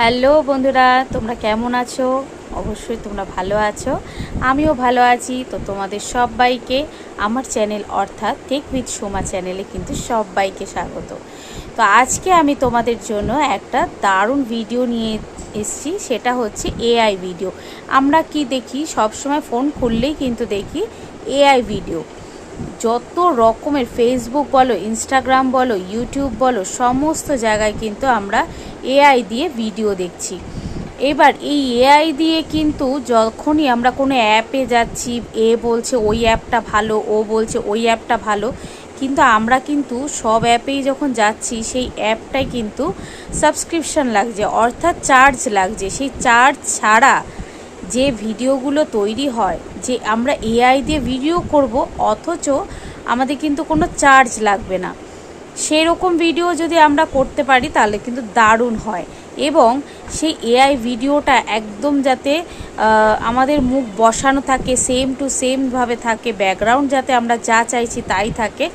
Hello বন্ধুরা, তোমরা কেমন আছো? অবশ্যই তোমরা ভালো আছো, আমিও ভালো আছি। তো তোমাদের সবাইকে আমার চ্যানেল অর্থাৎ টেক উইথ সোমা চ্যানেলে কিন্তু সবাইকে স্বাগত। তো আজকে আমি তোমাদের জন্য একটা দারুণ ভিডিও নিয়ে এসেছি, সেটা হচ্ছে এআই ভিডিও। আমরা কি দেখি, সবসময় ফোন খুললেই কিন্তু দেখি এআই ভিডিও। যত রকমের ফেসবুক বলো, ইনস্টাগ্রাম বলো, ইউটিউব বলো, সমস্ত জায়গায় কিন্তু আমরা এআই দিয়ে ভিডিও দেখছি। এবার এই এআই দিয়ে কিন্তু যখনই আমরা কোনো অ্যাপে যাচ্ছি, এ বলছে ওই অ্যাপটা ভালো, ও বলছে ওই অ্যাপটা ভালো, কিন্তু আমরা কিন্তু সব অ্যাপেই যখন যাচ্ছি সেই অ্যাপটাই কিন্তু সাবস্ক্রিপশান লাগছে, অর্থাৎ চার্জ লাগছে। সেই চার্জ ছাড়া যে ভিডিওগুলো তৈরি হয়, যে আমরা এআই দিয়ে ভিডিও করব, অথচ আমাদের কিন্তু কোনো চার্জ লাগবে না, সেই রকম ভিডিও যদি আমরা করতে পারি তাহলে কিন্তু দারুণ হয়। এবং সেই এআই ভিডিওটা একদম যাতে আমাদের মুখ বসানো থাকে, সেম টু সেমভাবে থাকে, ব্যাকগ্রাউন্ড যাতে আমরা যা চাইছি তাই থাকে।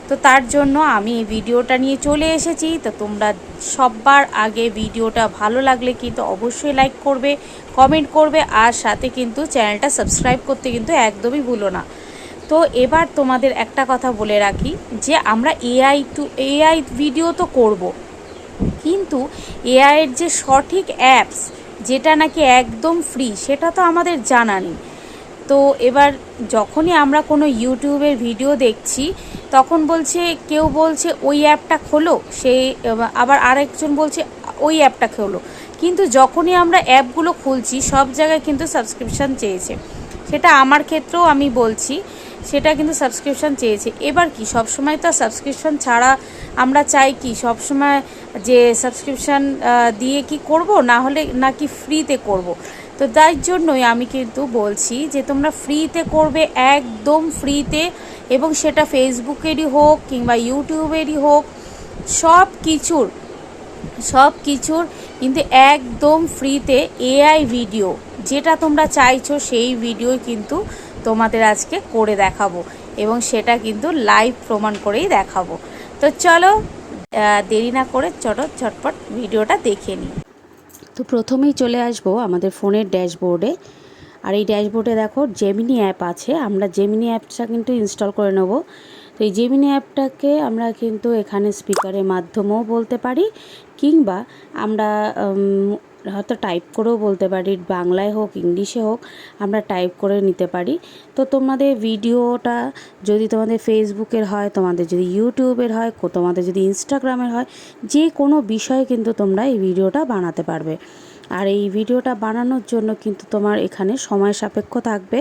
তো তার জন্য আমি এই ভিডিওটা নিয়ে চলে এসেছি। তো তোমরা সবার আগে ভিডিওটা ভালো লাগলে কিন্তু অবশ্যই লাইক করবে, কমেন্ট করবে, আর সাথে কিন্তু চ্যানেলটা সাবস্ক্রাইব করতে কিন্তু একদমই ভুলো না। তো এবার তোমাদের একটা কথা বলে রাখি, যে আমরা এআই ভিডিও তো করব, কিন্তু এআইয়ের যে সঠিক অ্যাপস, যেটা নাকি একদম ফ্রি, সেটা তো আমাদের জানা নেই। তো এবার যখনই আমরা কোনো ইউটিউবের ভিডিও দেখছি, তখন বলছে, কেউ বলছে ওই অ্যাপটা খোলো, সেই আবার আরেকজন বলছে ওই অ্যাপটা খোলো। কিন্তু যখনই আমরা অ্যাপগুলো খুলছি, সব জায়গায় কিন্তু সাবস্ক্রিপশান চেয়েছে। সেটা আমার ক্ষেত্রেও আমি বলছি, সেটা কিন্তু সাবস্ক্রিপশান চেয়েছে। এবার কি সবসময় তো সাবস্ক্রিপশান ছাড়া আমরা চাই কি সবসময় যে সাবস্ক্রিপশান দিয়ে কি করব, না হলে নাকি ফ্রিতে করব? তো তাই জন্যই আমি কিন্তু বলছি যে তোমরা ফ্রিতে করবে, একদম ফ্রিতে। এবং সেটা ফেসবুকেরই হোক কিংবা ইউটিউবেরই হোক, সব কিছুর কিন্তু একদম ফ্রিতে এআই ভিডিও, যেটা তোমরা চাইছো সেই ভিডিও কিন্তু তোমাদের আজকে করে দেখাবো, এবং সেটা কিন্তু লাইভ প্রমাণ করেই দেখাবো। তো চলো দেরি না করে চলো ঝটপট ভিডিওটা দেখে নিই। তো প্রথমেই চলে আসবো আমাদের ফোনের ড্যাশবোর্ডে। আর এই ড্যাশবোর্ডে দেখো জেমিনি অ্যাপ আছে, আমরা জেমিনি অ্যাপটা কিন্তু ইনস্টল করে নেব। তো এই জেমিনি অ্যাপটাকে আমরা কিন্তু এখানে স্পিকারের মাধ্যমেও বলতে পারি, কিংবা আমরা হয়তো টাইপ করেও বলতে পারি, বাংলায় হোক ইংলিশে হোক আমরা টাইপ করে নিতে পারি। তো তোমাদের ভিডিওটা যদি তোমাদের ফেসবুকের হয়, তোমাদের যদি ইউটিউবের হয়, তোমাদের যদি ইনস্টাগ্রামের হয়, যে কোনো বিষয়ে কিন্তু তোমরা এই ভিডিওটা বানাতে পারবে। আর এই ভিডিওটা বানানোর জন্য কিন্তু তোমার এখানে সময় সাপেক্ষ থাকবে,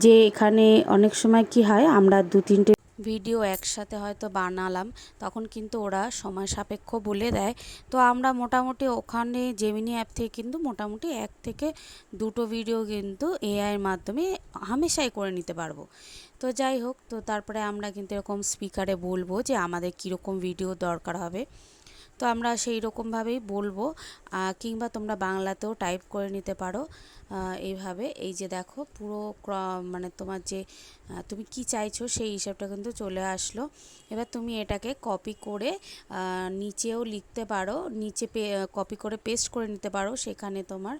যে এখানে অনেক সময় কি হয়, আমরা 2-3টে ভিডিও একসাথে হয়তো বানালাম, তখন কিন্তু ওরা সময় সাপেক্ষ বলে দেয়। তো আমরা মোটামুটি ওখানে জেমিনি অ্যাপ থেকে কিন্তু মোটামুটি 1 থেকে 2টো ভিডিও কিন্তু এআইয়ের মাধ্যমে হামেশাই করে নিতে পারবো। তো যাই হোক, তো তারপরে আমরা কিন্তু এরকম স্পিকারে বলবো যে আমাদের কীরকম ভিডিও দরকার হবে, তো আমরা সেই রকমভাবেই বলবো। কিংবা তোমরা বাংলাতেও টাইপ করে নিতে পারো এইভাবে। এই যে দেখো পুরো মানে তোমার যে তুমি কি চাইছো সেই হিসাবটা কিন্তু চলে আসলো। এবার তুমি এটাকে কপি করে নিচেও লিখতে পারো, নিচে কপি করে পেস্ট করে নিতে পারো। সেখানে তোমার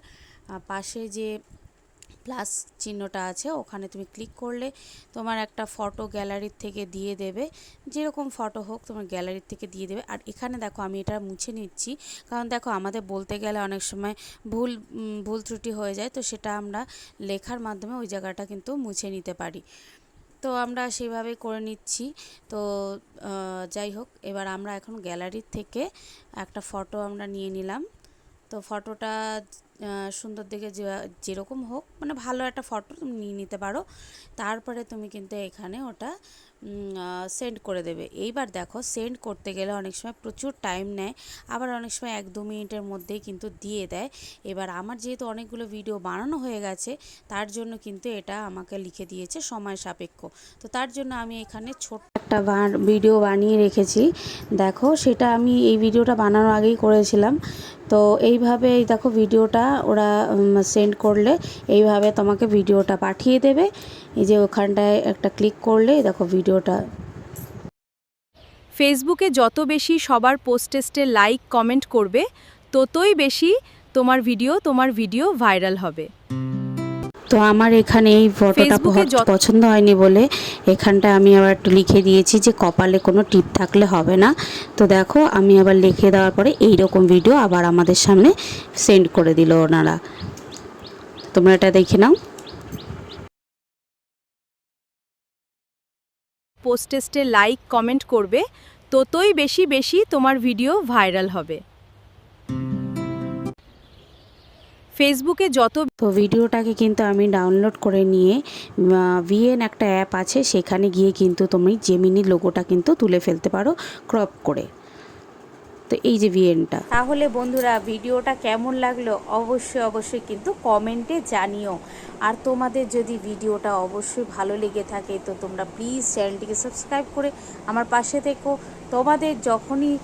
পাশে যে প্লাস চিহ্নটা আছে, ওখানে তুমি ক্লিক করলে তোমার একটা ফটো গ্যালারির থেকে দিয়ে দেবে, যেরকম ফটো হোক তোমার গ্যালারির থেকে দিয়ে দেবে। আর এখানে দেখো আমি এটা মুছে নিচ্ছি, কারণ দেখো আমাদের বলতে গেলে অনেক সময় ভুল ত্রুটি হয়ে যায়, তো সেটা আমরা লেখার মাধ্যমে ওই জায়গাটা কিন্তু মুছে নিতে পারি। তো আমরা সেইভাবেই করে নিচ্ছি। তো যাই হোক, এবার আমরা এখন গ্যালারির থেকে একটা ফটো আমরা নিয়ে নিলাম। তো ফটোটা সুন্দর দেখে যেরকম হোক, মানে ভালো একটা ফটো তুমি নিয়ে নিতে পারো। তারপরে তুমি কিন্তু এখানে ওটা সেন্ড করে দেবে। এইবার দেখো, সেন্ড করতে গেলে অনেক সময় প্রচুর টাইম নেয়, আবার অনেক সময় 1-2 মিনিটের মধ্যেই কিন্তু দিয়ে দেয়। এবার আমার যেহেতু অনেকগুলো ভিডিও বানানো হয়ে গেছে, তার জন্য কিন্তু এটা আমাকে লিখে দিয়েছে সময় সাপেক্ষ। তো তার জন্য আমি এখানে ছোট একটা ভিডিও বানিয়ে রেখেছি। দেখো, সেটা আমি এই ভিডিওটা বানানোর আগেই করেছিলাম। তো এইভাবে এই দেখো ভিডিওটা ওরা সেন্ড করলে এইভাবে তোমাকে ভিডিওটা পাঠিয়ে দেবে। এই যে ওখানটায় একটা ক্লিক করলে দেখো ভিডিওটা। ফেসবুকে যত বেশি সবার পোস্টেস্টে লাইক কমেন্ট করবে, ততই বেশি তোমার ভিডিও ভাইরাল হবে। তো আমার এখানে এই ফটোটা ফেসবুকে পছন্দ হয়নি বলে এখানটা আমি আবার একটু লিখে দিয়েছি যে কপালে কোনো টিপ থাকলে হবে না। তো দেখো আমি আবার লিখে দেওয়ার পরে এই রকম ভিডিও আবার আমাদের সামনে সেন্ড করে দিল ওনারা। তোমরা এটা দেখে নাও। পোস্টে লাইক কমেন্ট করবে, ততই বেশি বেশি তোমার ভিডিও ভাইরাল হবে। ফেসবুকে যত তো ভিডিওটাকে কিন্তু আমি ডাউনলোড করে নিয়ে ভিএন একটা অ্যাপ আছে, সেখানে গিয়ে কিন্তু তুমি জেমিনি লোগোটা কিন্তু তুলে ফেলতে পারো ক্রপ করে। তো এই যে ভিএনটা। তাহলে বন্ধুরা ভিডিওটা কেমন লাগলো অবশ্যই কিন্তু কমেন্টে জানিও। আর তোমাদের যদি ভিডিওটা অবশ্যই ভালো লেগে থাকে তো তোমরা প্লিজ চ্যানেলটিকে সাবস্ক্রাইব করে আমার পাশে থেকো। তোমাদের যখনই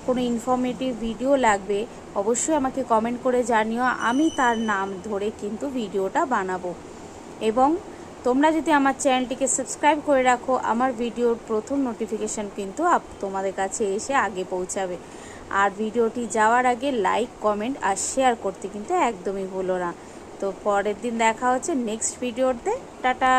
কোনো ইনফরমেটিভ ভিডিও লাগবে অবশ্যই আমাকে কমেন্ট করে জানিও, আমি তার নাম ধরে কিন্তু ভিডিওটা বানাবো। এবং তোমরা যদি আমার চ্যানেলটিকে সাবস্ক্রাইব করে রাখো আমার ভিডিওর প্রথম নোটিফিকেশান কিন্তু তোমাদের কাছে এসে আগে পৌঁছাবে। আর ভিডিওটি যাওয়ার আগে লাইক কমেন্ট আর শেয়ার করতে কিন্তু একদমই ভুলো না। তো পরের দিন দেখা হচ্ছে নেক্সট ভিডিওতে। টাটা।